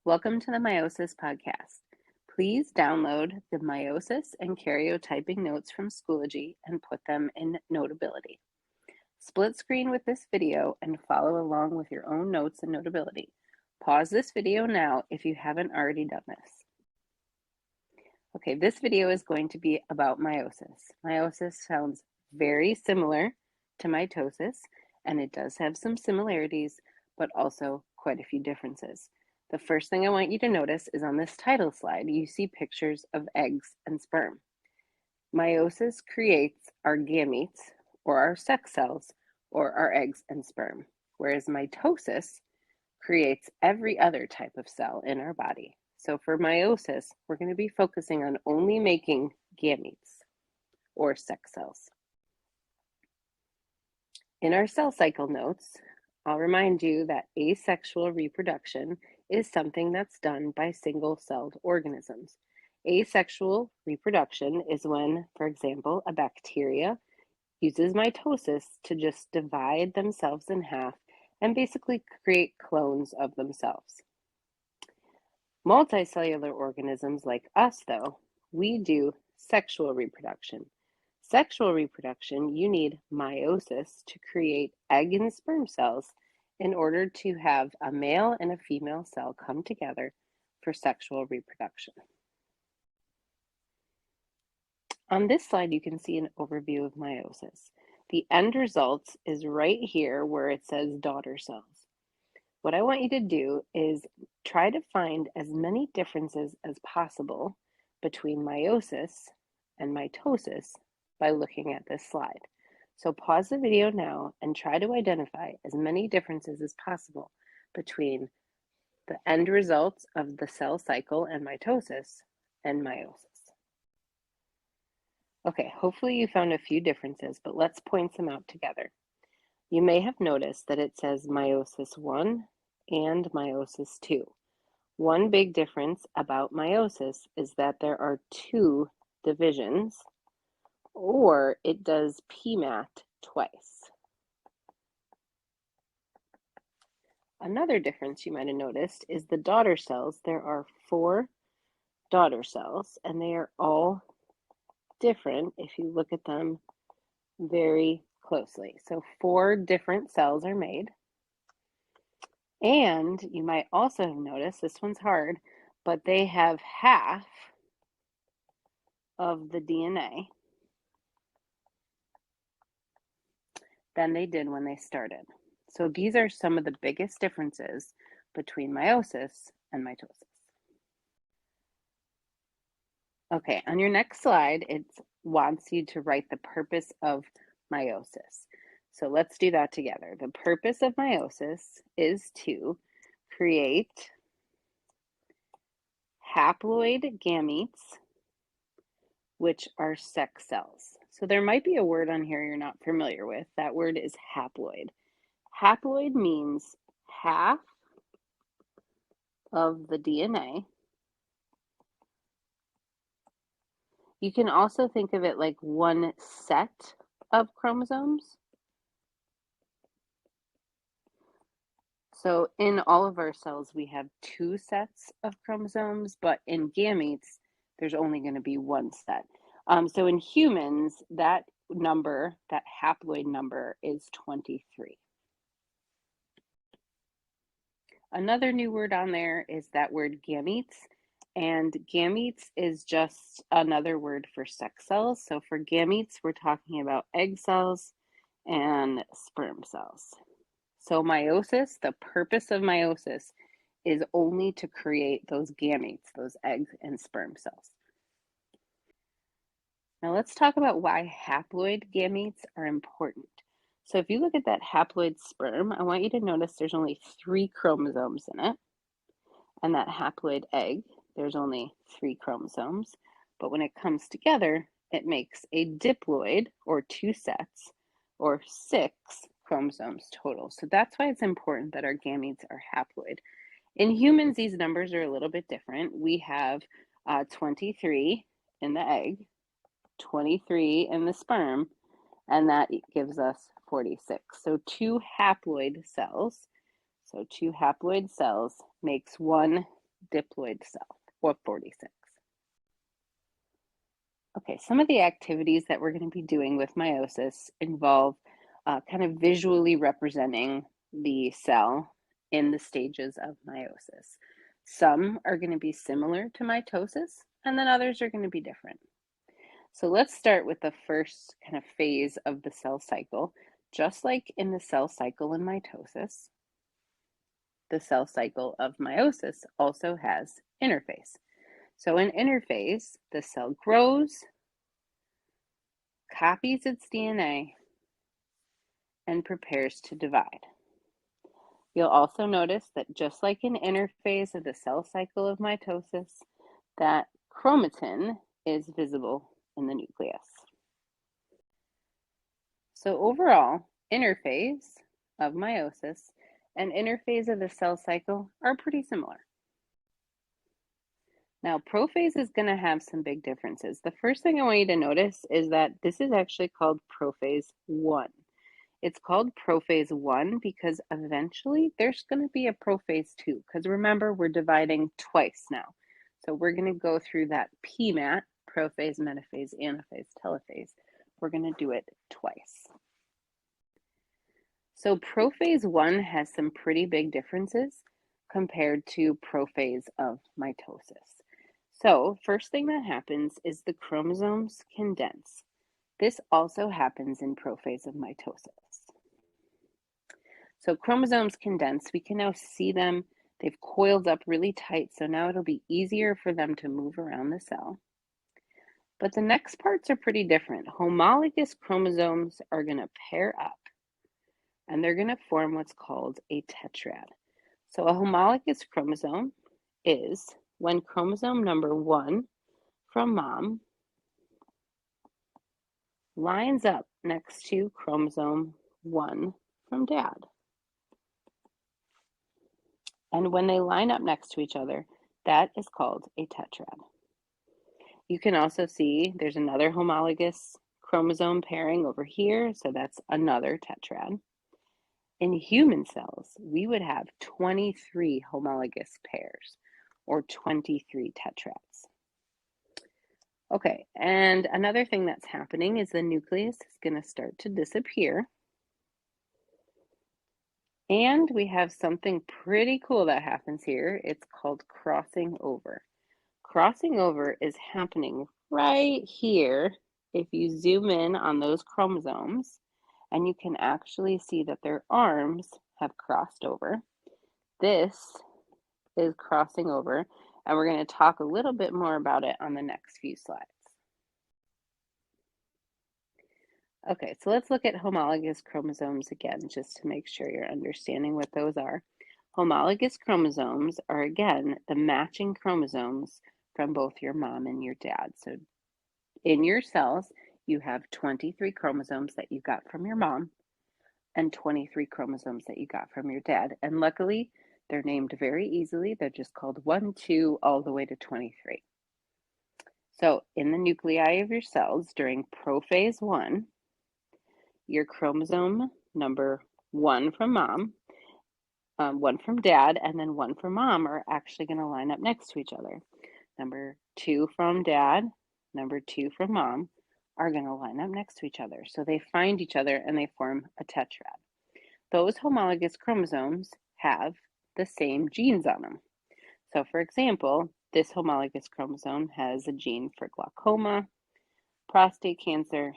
Welcome to the Meiosis podcast. Please download the Meiosis and karyotyping notes from Schoology and put them in Notability. Split screen with this video and follow along with your own notes in Notability. Pause this video now if you haven't already done this. Okay, this video is going to be about meiosis. Meiosis sounds very similar to mitosis, and it does have some similarities, but also quite a few differences. The first thing I want you to notice is on this title slide, you see pictures of eggs and sperm. Meiosis creates our gametes, or our sex cells, or our eggs and sperm, whereas mitosis creates every other type of cell in our body. So for meiosis, we're going to be focusing on only making gametes, or sex cells. In our cell cycle notes, I'll remind you that asexual reproduction is something that's done by single-celled organisms. Asexual reproduction is when, for example, a bacteria uses mitosis to just divide themselves in half and basically create clones of themselves. Multicellular organisms like us, though, we do sexual reproduction. Sexual reproduction, you need meiosis to create egg and sperm cells in order to have a male and a female cell come together for sexual reproduction. On this slide, you can see an overview of meiosis. The end result is right here where it says daughter cells. What I want you to do is try to find as many differences as possible between meiosis and mitosis by looking at this slide. So pause the video now and try to identify as many differences as possible between the end results of the cell cycle and mitosis and meiosis. Okay, hopefully you found a few differences, but let's point them out together. You may have noticed that it says meiosis 1 and meiosis 2. One big difference about meiosis is that there are 2 divisions, or it does PMAT twice. Another difference you might have noticed is the daughter cells. There are 4 daughter cells, and they are all different if you look at them very closely. So 4 different cells are made. And you might also have noticed, this one's hard, but they have half of the DNA than they did when they started. So these are some of the biggest differences between meiosis and mitosis. Okay, on your next slide, it wants you to write the purpose of meiosis. So let's do that together. The purpose of meiosis is to create haploid gametes, which are sex cells. So there might be a word on here you're not familiar with. That word is haploid. Haploid means half of the DNA. You can also think of it like one set of chromosomes. So in all of our cells, we have 2 sets of chromosomes, but in gametes, there's only going to be 1 set. So in humans, that number, that haploid number, is 23. Another new word on there is that word gametes, and gametes is just another word for sex cells. So for gametes, we're talking about egg cells and sperm cells. So meiosis, the purpose of meiosis is only to create those gametes, those egg and sperm cells. Now let's talk about why haploid gametes are important. So if you look at that haploid sperm, I want you to notice there's only 3 chromosomes in it. And that haploid egg, there's only 3 chromosomes. But when it comes together, it makes a diploid, or 2 sets, or 6 chromosomes total. So that's why it's important that our gametes are haploid. In humans, these numbers are a little bit different. We have 23 in the egg, 23 in the sperm, and that gives us 46. So 2 haploid cells makes 1 diploid cell, or 46. Okay, some of the activities that we're going to be doing with meiosis involve kind of visually representing the cell in the stages of meiosis. Some are going to be similar to mitosis, and then others are going to be different. So let's start with the first kind of phase of the cell cycle. Just like in the cell cycle in mitosis, the cell cycle of meiosis also has interphase. So in interphase, the cell grows, copies its DNA, and prepares to divide. You'll also notice that just like in interphase of the cell cycle of mitosis, that chromatin is visible in the nucleus. So overall, interphase of meiosis and interphase of the cell cycle are pretty similar. Now, prophase is going to have some big differences. The first thing I want you to notice is that this is actually called prophase 1. It's called prophase 1 because eventually there's going to be a prophase 2, because remember, we're dividing twice now. So we're going to go through that PMAT, prophase, metaphase, anaphase, telophase. We're going to do it twice. So prophase 1 has some pretty big differences compared to prophase of mitosis. So first thing that happens is the chromosomes condense. This also happens in prophase of mitosis. So chromosomes condense, we can now see them. They've coiled up really tight, so now it'll be easier for them to move around the cell. But the next parts are pretty different. Homologous chromosomes are going to pair up, and they're going to form what's called a tetrad. So a homologous chromosome is when chromosome number 1 from mom lines up next to chromosome 1 from dad. And when they line up next to each other, that is called a tetrad. You can also see there's another homologous chromosome pairing over here, so that's another tetrad. In human cells, we would have 23 homologous pairs, or 23 tetrads. Okay, and another thing that's happening is the nucleus is going to start to disappear. And we have something pretty cool that happens here. It's called crossing over. Crossing over is happening right here if you zoom in on those chromosomes, and you can actually see that their arms have crossed over. This is crossing over, and we're going to talk a little bit more about it on the next few slides. Okay, so let's look at homologous chromosomes again, just to make sure you're understanding what those are. Homologous chromosomes are, again, the matching chromosomes from both your mom and your dad. So in your cells, you have 23 chromosomes that you got from your mom and 23 chromosomes that you got from your dad. And luckily, they're named very easily. They're just called 1, 2, all the way to 23. So in the nuclei of your cells during prophase 1, your chromosome number 1 from mom, 1 from dad, and then 1 from mom are actually going to line up next to each other. Number 2 from dad, number 2 from mom are going to line up next to each other. So they find each other and they form a tetrad. Those homologous chromosomes have the same genes on them. So for example, this homologous chromosome has a gene for glaucoma, prostate cancer,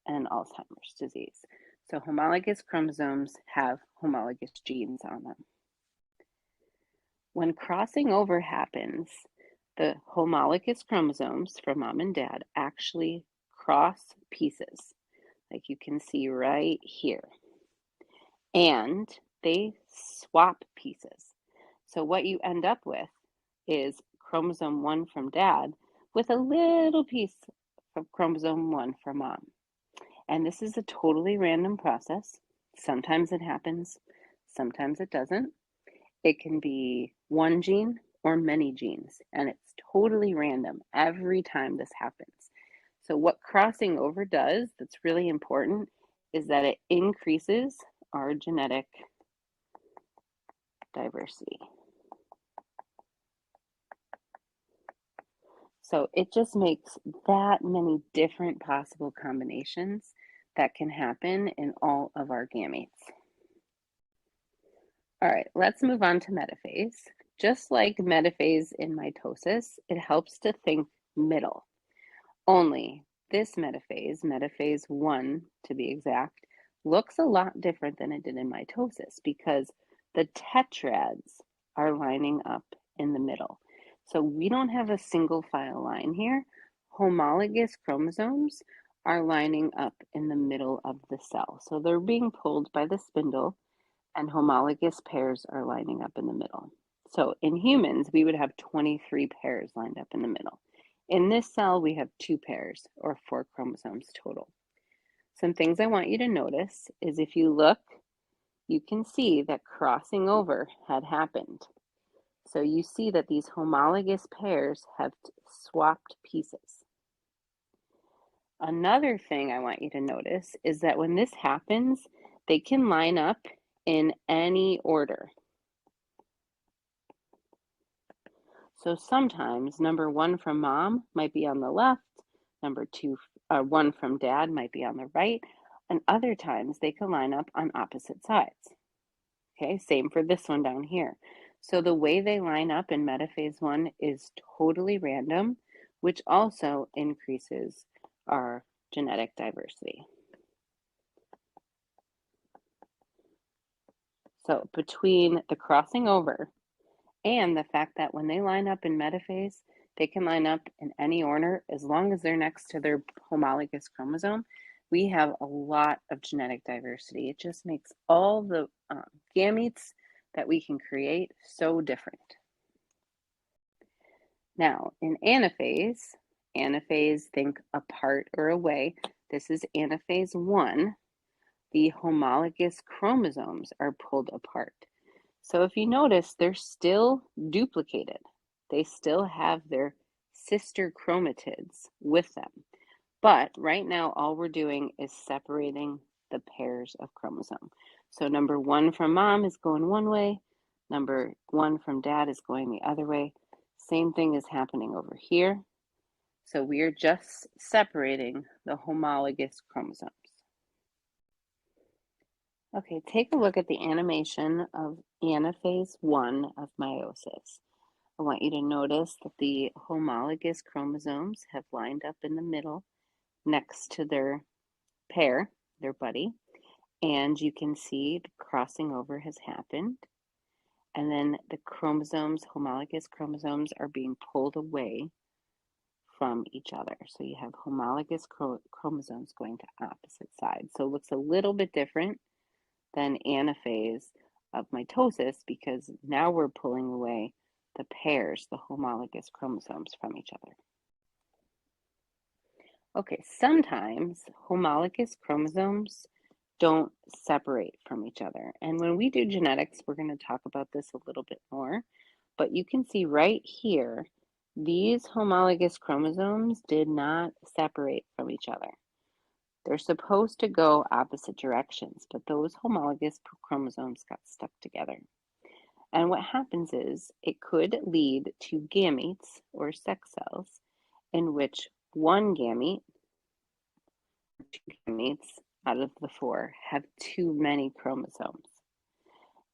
and Alzheimer's disease. So homologous chromosomes have homologous genes on them. When crossing over happens, the homologous chromosomes from mom and dad actually cross pieces, like you can see right here. And they swap pieces. So what you end up with is chromosome 1 from dad with a little piece of chromosome 1 from mom. And this is a totally random process. Sometimes it happens, sometimes it doesn't. It can be one gene or many genes, and it's totally random every time this happens. So what crossing over does that's really important is that it increases our genetic diversity. So it just makes that many different possible combinations that can happen in all of our gametes. All right, let's move on to metaphase. Just like metaphase in mitosis, it helps to think middle. Only this metaphase, metaphase 1 to be exact, looks a lot different than it did in mitosis because the tetrads are lining up in the middle. So we don't have a single file line here. Homologous chromosomes are lining up in the middle of the cell. So they're being pulled by the spindle, and homologous pairs are lining up in the middle. So in humans, we would have 23 pairs lined up in the middle. In this cell, we have 2 pairs, or 4 chromosomes total. Some things I want you to notice is if you look, you can see that crossing over had happened. So you see that these homologous pairs have swapped pieces. Another thing I want you to notice is that when this happens, they can line up in any order. So sometimes number 1 from mom might be on the left, number 1 from dad might be on the right, and other times they can line up on opposite sides. Okay, same for this one down here. So the way they line up in metaphase 1 is totally random, which also increases our genetic diversity. So between the crossing over and the fact that when they line up in metaphase, they can line up in any order as long as they're next to their homologous chromosome, we have a lot of genetic diversity. It just makes all the gametes that we can create so different. Now, in anaphase, think apart or away. This is anaphase 1. The homologous chromosomes are pulled apart. So if you notice, they're still duplicated. They still have their sister chromatids with them. But right now, all we're doing is separating the pairs of chromosome. So number 1 from mom is going one way, number 1 from dad is going the other way. Same thing is happening over here. So we are just separating the homologous chromosomes. Okay, take a look at the animation of anaphase 1 of meiosis. I want you to notice that the homologous chromosomes have lined up in the middle next to their pair, their buddy, and you can see the crossing over has happened. And then the chromosomes, homologous chromosomes, are being pulled away from each other. So you have homologous chromosomes going to opposite sides. So it looks a little bit different than anaphase of mitosis because now we're pulling away the pairs, the homologous chromosomes from each other. Okay, sometimes homologous chromosomes don't separate from each other. And when we do genetics, we're going to talk about this a little bit more. But you can see right here, these homologous chromosomes did not separate from each other. They're supposed to go opposite directions, but those homologous chromosomes got stuck together. And what happens is it could lead to gametes or sex cells in which one gamete, 2 gametes out of the 4 have too many chromosomes.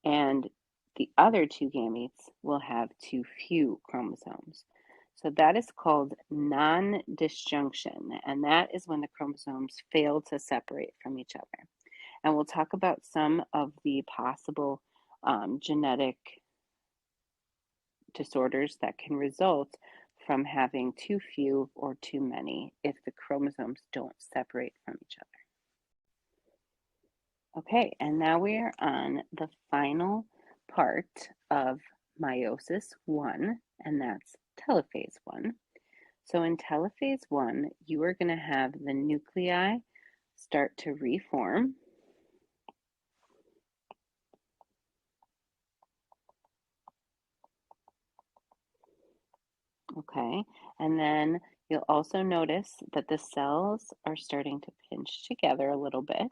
And the other 2 gametes will have too few chromosomes. So that is called non-disjunction, and that is when the chromosomes fail to separate from each other. And we'll talk about some of the possible genetic disorders that can result from having too few or too many if the chromosomes don't separate from each other. Okay, and now we are on the final part of meiosis 1, and that's telophase 1. So in telophase 1, you are going to have the nuclei start to reform. Okay, and then you'll also notice that the cells are starting to pinch together a little bit.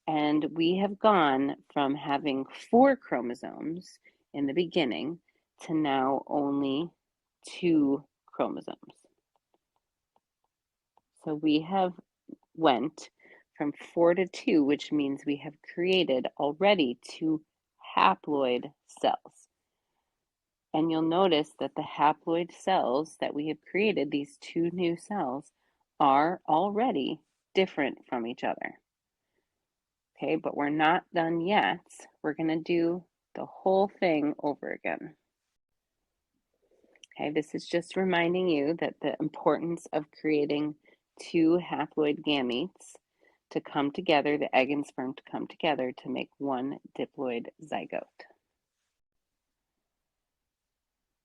And we have gone from having 4 chromosomes in the beginning to now only 2 chromosomes. So we have went from 4 to 2, which means we have created already 2 haploid cells. And you'll notice that the haploid cells that we have created, these 2 new cells, are already different from each other. Okay, but we're not done yet. We're going to do the whole thing over again. Okay, this is just reminding you that the importance of creating 2 haploid gametes to come together, the egg and sperm to come together to make 1 diploid zygote.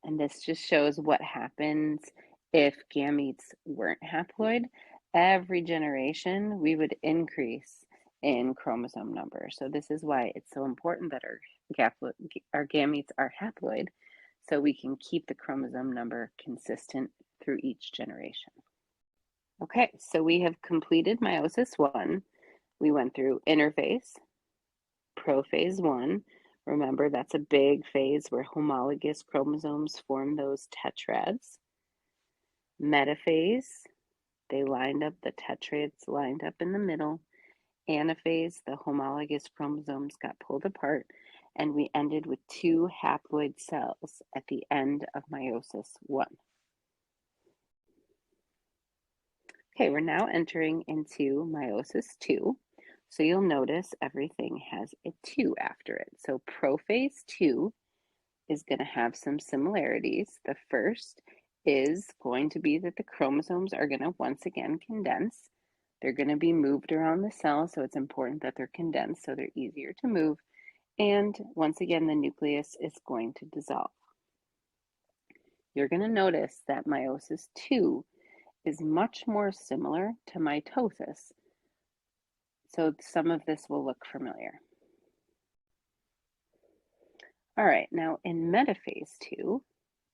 And this just shows what happens if gametes weren't haploid. Every generation, we would increase in chromosome number. So this is why it's so important that our gametes are haploid, so we can keep the chromosome number consistent through each generation. Okay, so we have completed meiosis 1. We went through interphase, prophase 1. Remember, that's a big phase where homologous chromosomes form those tetrads. Metaphase, they lined up, the tetrads lined up in the middle. Anaphase, the homologous chromosomes got pulled apart, and we ended with 2 haploid cells at the end of meiosis 1. Okay, we're now entering into meiosis 2. So you'll notice everything has a 2 after it. So prophase 2 is going to have some similarities. The first is going to be that the chromosomes are going to once again condense. They're going to be moved around the cell, so it's important that they're condensed so they're easier to move. And once again, the nucleus is going to dissolve. You're going to notice that meiosis 2 is much more similar to mitosis. So some of this will look familiar. All right, now in metaphase 2,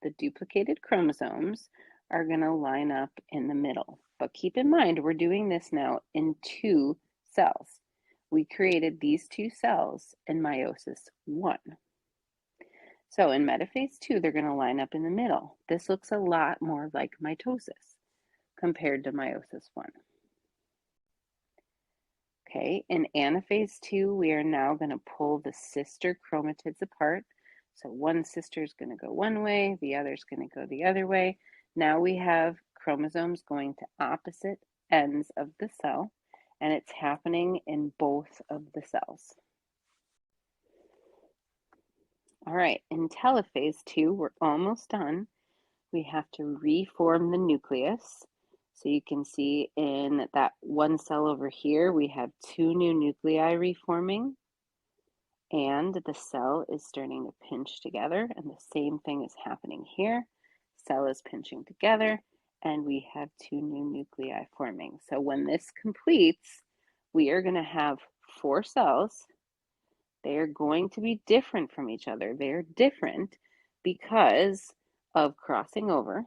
the duplicated chromosomes are going to line up in the middle. But keep in mind, we're doing this now in 2 cells. We created these 2 cells in meiosis 1. So in metaphase 2, they're going to line up in the middle. This looks a lot more like mitosis compared to meiosis 1. Okay, in anaphase 2, we are now going to pull the sister chromatids apart. So one sister is going to go one way, the other is going to go the other way. Now we have chromosomes going to opposite ends of the cell, and it's happening in both of the cells. All right, in telophase 2, we're almost done. We have to reform the nucleus. So you can see in that one cell over here, we have 2 new nuclei reforming, and the cell is starting to pinch together, and the same thing is happening here. Cell is pinching together, and we have 2 new nuclei forming. So when this completes, we are going to have 4 cells. They are going to be different from each other. They are different because of crossing over.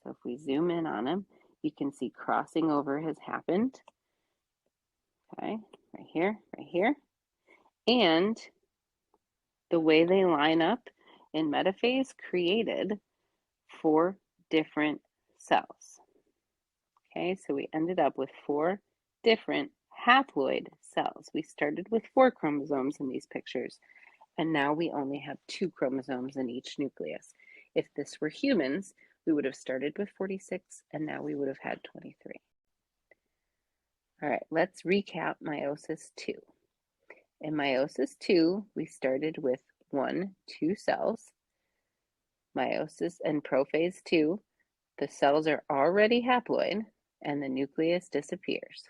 So if we zoom in on them, you can see crossing over has happened. Okay, right here. And the way they line up in metaphase created 4 different cells. Okay, so we ended up with 4 different haploid cells. We started with 4 chromosomes in these pictures, and now we only have 2 chromosomes in each nucleus. If this were humans, we would have started with 46, and now we would have had 23. All right, let's recap meiosis 2. In meiosis 2, we started with 2 cells. Meiosis and prophase 2, the cells are already haploid, and the nucleus disappears.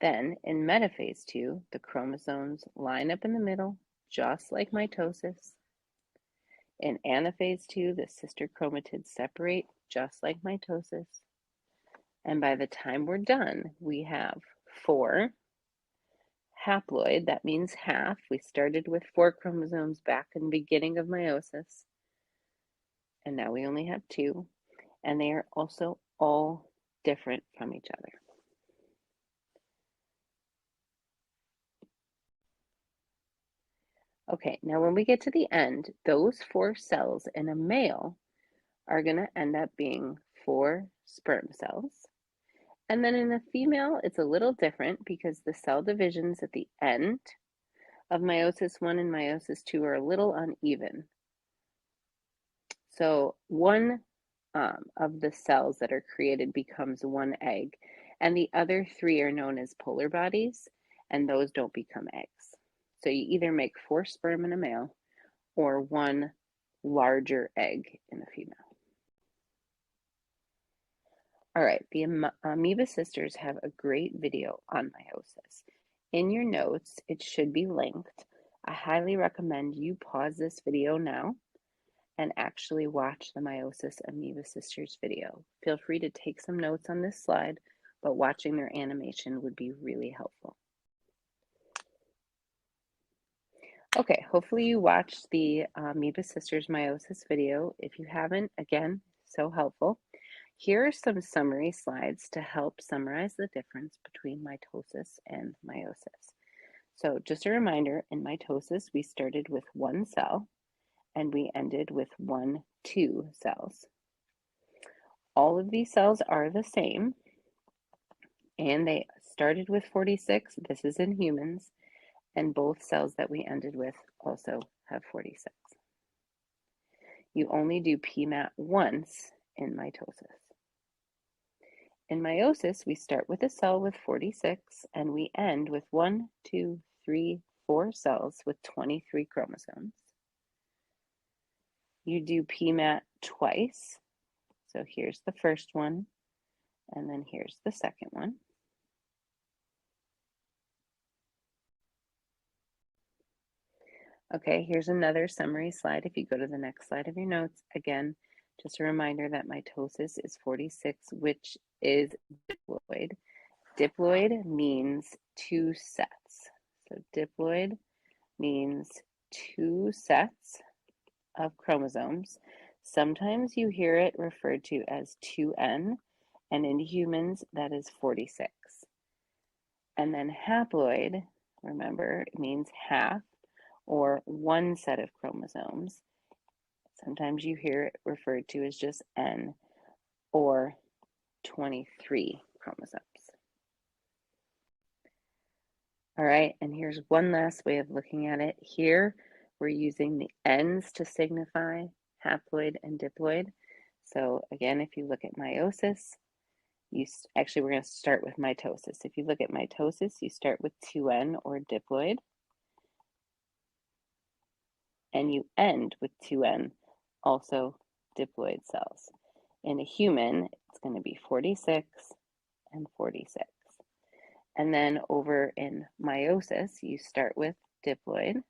Then, in metaphase 2, the chromosomes line up in the middle, just like mitosis. In anaphase 2, the sister chromatids separate, just like mitosis. And by the time we're done, we have 4 haploid, that means half. We started with 4 chromosomes back in the beginning of meiosis, and now we only have 2, and they are also all different from each other. Okay, now when we get to the end, those 4 cells in a male are going to end up being 4 sperm cells. And then in a female, it's a little different because the cell divisions at the end of meiosis 1 and meiosis 2 are a little uneven. So one of the cells that are created becomes one egg, and the other 3 are known as polar bodies, and those don't become eggs. So you either make 4 sperm in a male or 1 larger egg in a female. All right, the Amoeba Sisters have a great video on meiosis. In your notes, it should be linked. I highly recommend you pause this video now and actually watch the Meiosis Amoeba Sisters video. Feel free to take some notes on this slide, but watching their animation would be really helpful. Okay, hopefully you watched the Amoeba Sisters Meiosis video. If you haven't, again, so helpful. Here are some summary slides to help summarize the difference between mitosis and meiosis. So just a reminder, in mitosis, we started with 1 cell and we ended with 2 cells. All of these cells are the same, and they started with 46, this is in humans, and both cells that we ended with also have 46. You only do PMAT once in mitosis. In meiosis, we start with a cell with 46, and we end with 1, 2, 3, 4 cells with 23 chromosomes. You do PMAT twice. So here's the first one, and then here's the second one. Okay, here's another summary slide. If you go to the next slide of your notes, again, just a reminder that mitosis is 46, which is diploid. Diploid means 2 sets. So diploid means 2 sets of chromosomes. Sometimes you hear it referred to as 2N, and in humans, that is 46. And then haploid, remember, it means half or 1 set of chromosomes. Sometimes you hear it referred to as just N or 23 chromosomes. All right, and here's one last way of looking at it. Here, we're using the N's to signify haploid and diploid. So again, if you look at meiosis, actually we're going to start with mitosis. If you look at mitosis, you start with 2N or diploid, and you end with 2N, also diploid cells. In a human, it's going to be 46 and 46. And then over in meiosis, you start with diploid,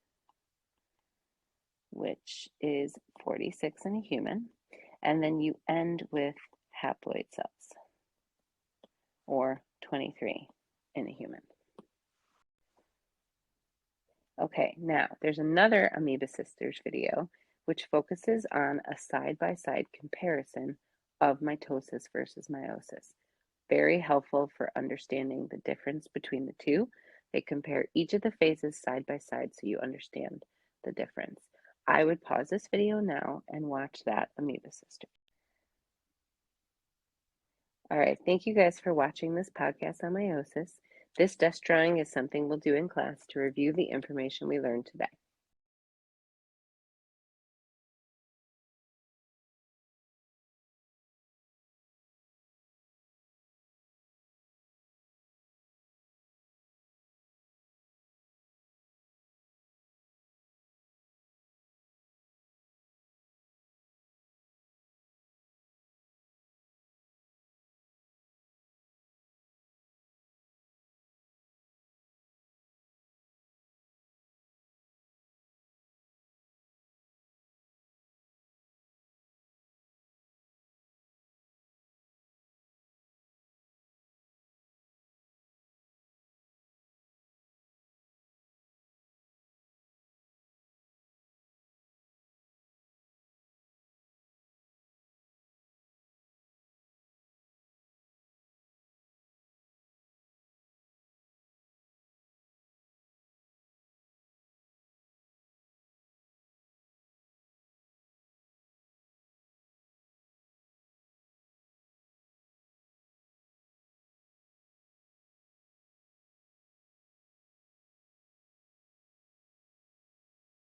which is 46 in a human, and then you end with haploid cells, or 23 in a human. Okay, now there's another Amoeba Sisters video which focuses on a side-by-side comparison of mitosis versus meiosis. Very helpful for understanding the difference between the two. They compare each of the phases side by side so you understand the difference. I would pause this video now and watch that Amoeba Sister. All right, thank you guys for watching this podcast on meiosis. This desk drawing is something we'll do in class to review the information we learned today.